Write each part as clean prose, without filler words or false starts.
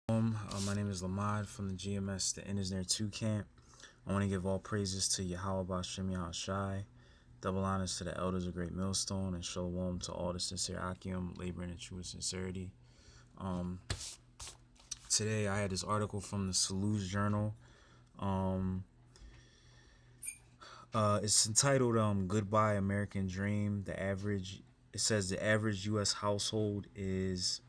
My name is Lamad from the GMS, the N is Near 2 camp. I want to give all praises to Yahawah, Sham, Yahawashi, double honors to the elders of Great Millstone, and shalom to all the sincere Akim, laboring in true sincerity. Um, Today I had this article from the Salute Journal. Um, it's entitled "Goodbye American Dream." It says the average U.S. household is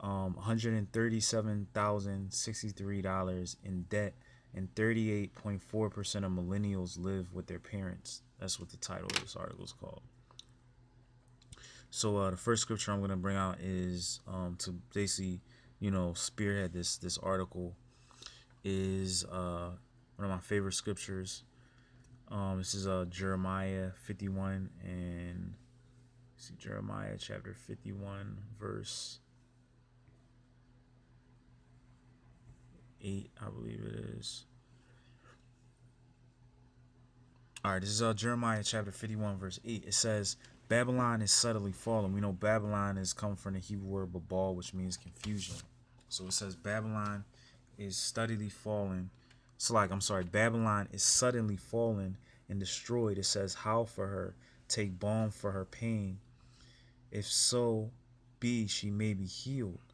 $137,063 in debt, and 38.4% of millennials live with their parents. That's what the title of this article is called. So the first scripture I'm going to bring out is to basically, spearhead this article is one of my favorite scriptures. This is Jeremiah 51 and see Jeremiah chapter 51 verse 8, I believe it is. All right, this is Jeremiah chapter 51, verse 8. It says, Babylon is subtly fallen. We know Babylon is come from the Hebrew word babal, which means confusion. So it says Babylon is steadily falling. Babylon is suddenly fallen and destroyed. It says, how for her? Take balm for her pain. If so be she may be healed.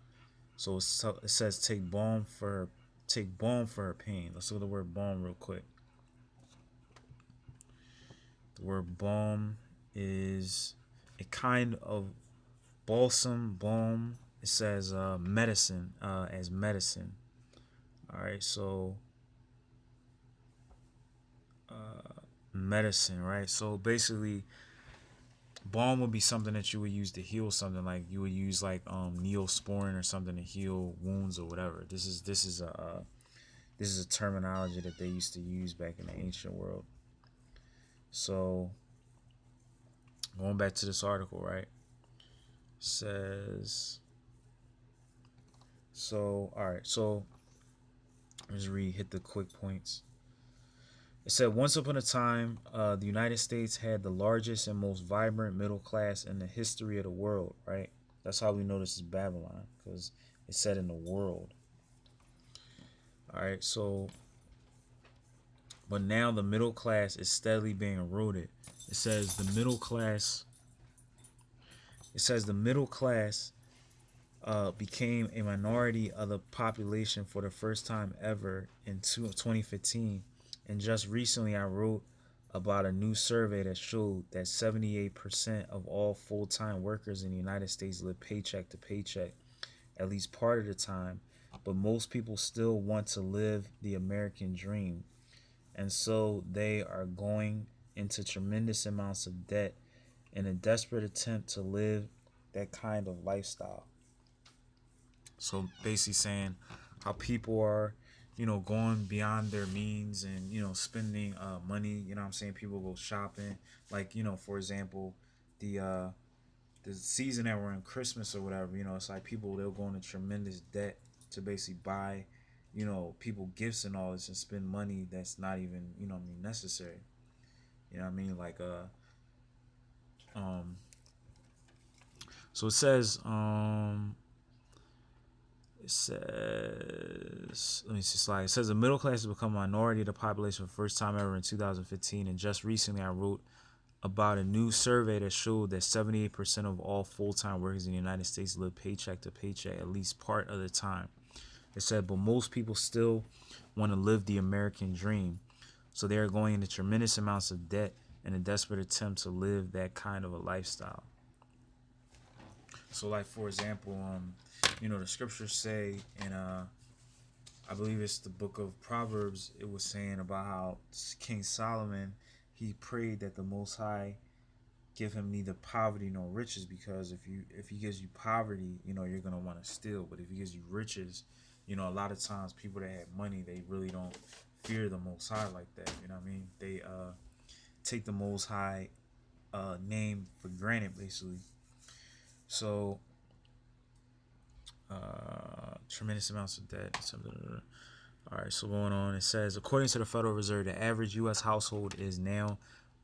So it says, take balm for her pain. Let's look at the word balm real quick. The word balm is a kind of balm. It says medicine, as medicine. All right, so medicine, right? So basically, balm would be something that you would use to heal something. Like you would use like neosporin or something to heal wounds or whatever. This is a terminology that they used to use back in the ancient world. So going back to this article, right? Says so. All right, so let's hit the quick points. It said once upon a time, the United States had the largest and most vibrant middle class in the history of the world. Right? That's how we know this is Babylon, because it said in the world. All right, so but now the middle class is steadily being eroded. It says the middle class. It says the middle class became a minority of the population for the first time ever in 2015. And just recently, I wrote about a new survey that showed that 78% of all full-time workers in the United States live paycheck to paycheck at least part of the time. But most people still want to live the American dream. And so they are going into tremendous amounts of debt in a desperate attempt to live that kind of lifestyle. So basically saying how people are, going beyond their means and, spending money. You know what I'm saying? People go shopping. Like, for example, the season that we're in, Christmas or whatever, it's like people, they'll go into tremendous debt to basically buy, people gifts and all this and spend money that's not even, necessary. You know what I mean? Like, um, so it says, let me see slide. It says the middle class has become a minority of the population for the first time ever in 2015. And just recently, I wrote about a new survey that showed that 78% of all full-time workers in the United States live paycheck to paycheck at least part of the time. It said, but most people still want to live the American dream. So they are going into tremendous amounts of debt in a desperate attempt to live that kind of a lifestyle. So, like, for example, the scriptures say in I believe it's the book of Proverbs, it was saying about how King Solomon, he prayed that the Most High give him neither poverty nor riches, because if he gives you poverty, you're gonna want to steal. But if he gives you riches, a lot of times people that have money, they really don't fear the Most High like that. You know what I mean? They take the Most High name for granted, basically. So tremendous amounts of debt. All right, so going on, it says according to the Federal Reserve, the average U.S. household is now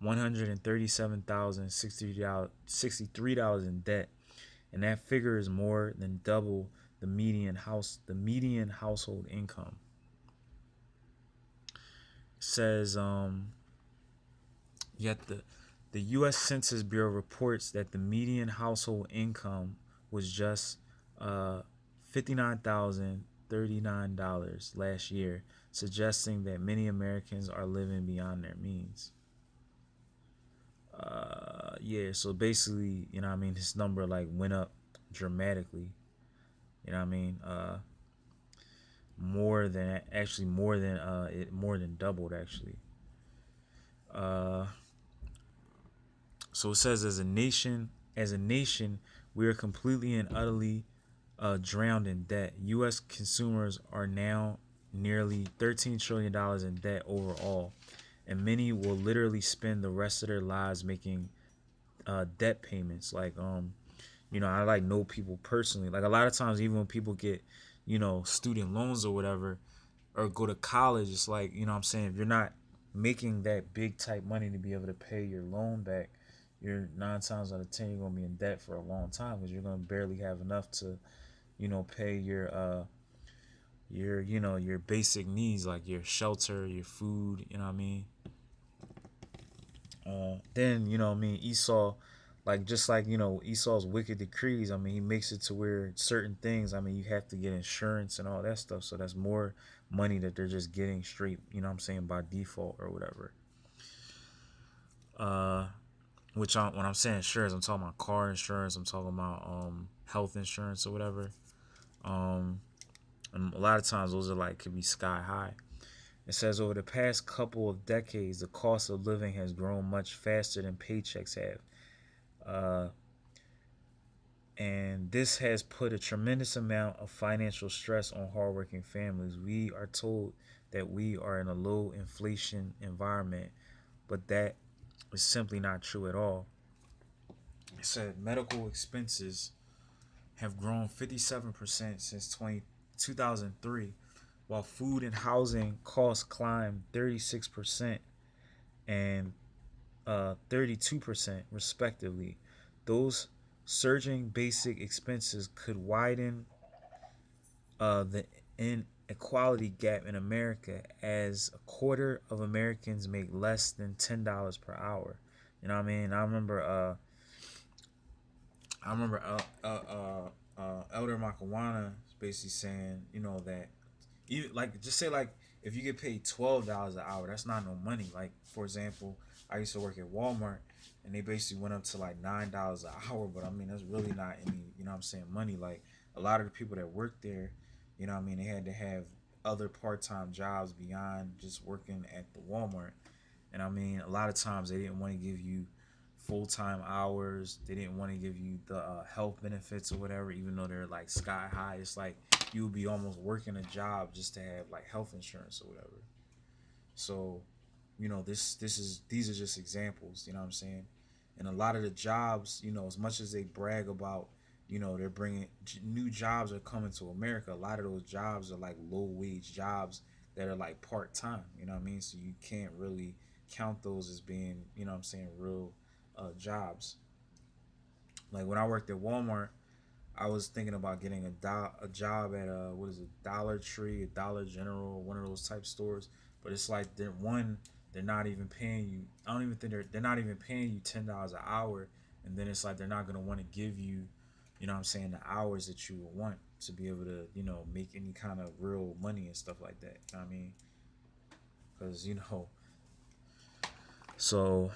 $137,063 in debt, and that figure is more than double the the median household income. It says yet the U.S. Census Bureau reports that the median household income was just $59,039 last year, suggesting that many Americans are living beyond their means. Yeah, so basically, you know what I mean, this number like went up dramatically. You know what I mean? More than doubled actually. Uh, so it says as a nation, we are completely and utterly drowned in debt. U.S. consumers are now nearly $13 trillion in debt overall, and many will literally spend the rest of their lives making debt payments. I like know people personally. Like a lot of times, even when people get, student loans or whatever, or go to college, it's like, I'm saying, if you're not making that big type money to be able to pay your loan back, you're 9 times out of 10 you're gonna be in debt for a long time because you're gonna barely have enough to, pay your basic needs like your shelter, your food. You know what I mean? Then Esau, like just like Esau's wicked decrees. I mean, he makes it to where certain things. I mean, you have to get insurance and all that stuff. So that's more money that they're just getting straight. By default or whatever. Uh, when I'm saying insurance, I'm talking about car insurance. I'm talking about health insurance or whatever. Um, and a lot of times those are like could be sky high. It says over the past couple of decades, the cost of living has grown much faster than paychecks have. Uh, and this has put a tremendous amount of financial stress on hardworking families. We are told that we are in a low inflation environment, but that is simply not true at all. It said medical expenses have grown 57% since 2003, while food and housing costs climbed 36% and 32% respectively. Those surging basic expenses could widen the inequality gap in America, as a quarter of Americans make less than $10 per hour. You know what I mean? Elder Makawana basically saying, that even like just say like if you get paid $12 an hour, that's not no money. Like for example, I used to work at Walmart and they basically went up to like $9 an hour, but I mean that's really not any, money. Like a lot of the people that work there, they had to have other part-time jobs beyond just working at the Walmart. And I mean, a lot of times they didn't want to give you full time hours. They didn't want to give you the health benefits or whatever, even though they're like sky high. It's like you would be almost working a job just to have like health insurance or whatever. So, these are just examples. You know what I'm saying? And a lot of the jobs, as much as they brag about, they're bringing new jobs are coming to America. A lot of those jobs are like low wage jobs that are like part time. You know what I mean? So you can't really count those as being, real jobs. Like when I worked at Walmart, I was thinking about getting a job at what is it, Dollar Tree, a Dollar General, one of those type stores. But it's like they're not even paying you. I don't even think they're not even paying you $10 an hour, and then it's like they're not gonna want to give you, the hours that you would want to be able to make any kind of real money and stuff like that. You know what I mean? Because so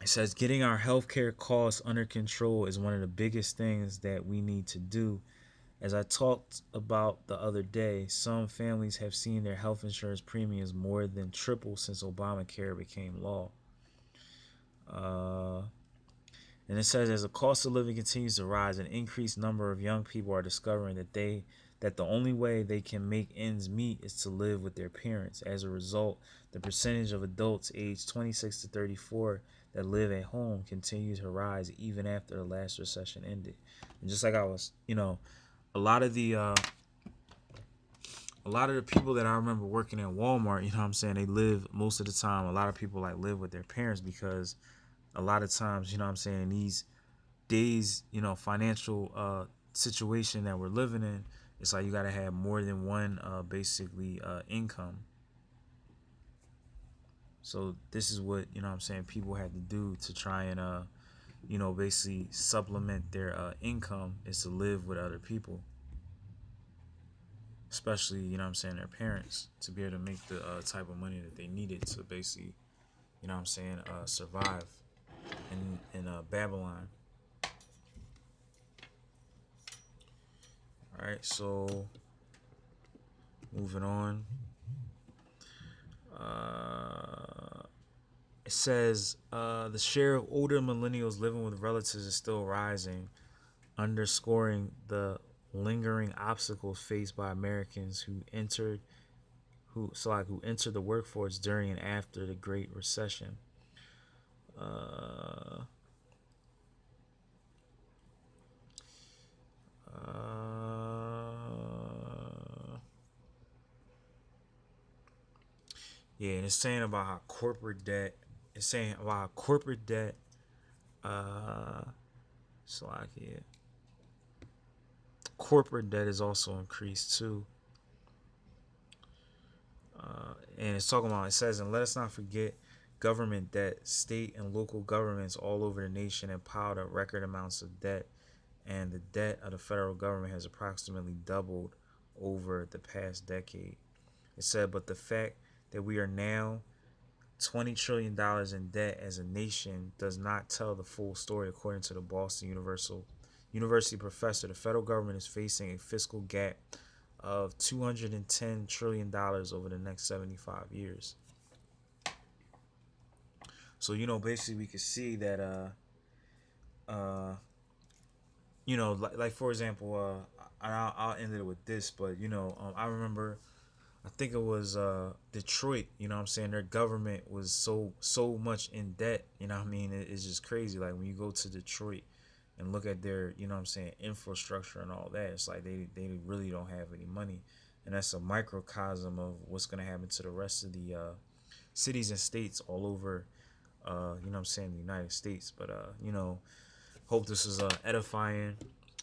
it says getting our healthcare costs under control is one of the biggest things that we need to do. As I talked about the other day, some families have seen their health insurance premiums more than triple since Obamacare became law. Uh, and it says as the cost of living continues to rise, an increased number of young people are discovering that the only way they can make ends meet is to live with their parents. As a result, the percentage of adults aged 26 to 34 that live at home continues to rise even after the last recession ended. And just like I was, a lot of the people that I remember working at Walmart, they live most of the time. A lot of people like live with their parents because a lot of times, in these days, financial situation that we're living in, it's like you got to have more than one basically income. So this is what, you know what I'm saying, people had to do to try and basically supplement their income, is to live with other people, especially, you know what I'm saying, their parents, to be able to make the type of money that they needed to basically, you know what I'm saying, survive in Babylon. All right, so moving on. Uh, it says the share of older millennials living with relatives is still rising, underscoring the lingering obstacles faced by Americans who entered the workforce during and after the Great Recession. Uh, uh, yeah, and it's saying about how corporate debt. It's saying about how corporate debt. Uh, Slovakia. Corporate debt is also increased too. And it's talking about, it says, and let us not forget government debt. State and local governments all over the nation have piled up record amounts of debt, and the debt of the federal government has approximately doubled over the past decade. It said, but the fact that we are now $20 trillion in debt as a nation does not tell the full story, according to the Boston University professor. The federal government is facing a fiscal gap of $210 trillion over the next 75 years. So, basically we could see that uh like for example, I'll end it with this, but I remember, I think it was Detroit. You know what I'm saying? Their government was so much in debt. You know what I mean? It's just crazy. Like when you go to Detroit and look at their, you know what I'm saying, infrastructure and all that, it's like they really don't have any money, and that's a microcosm of what's gonna happen to the rest of the cities and states all over. You know what I'm saying, the United States. But hope this is edifying.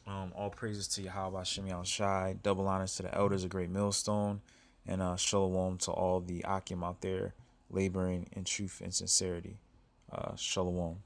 All praises to Yahawah, Sham, Yahawashi. Double honors to the elders, a great millstone. And shalom to all the Akim out there laboring in truth and sincerity. Shalom.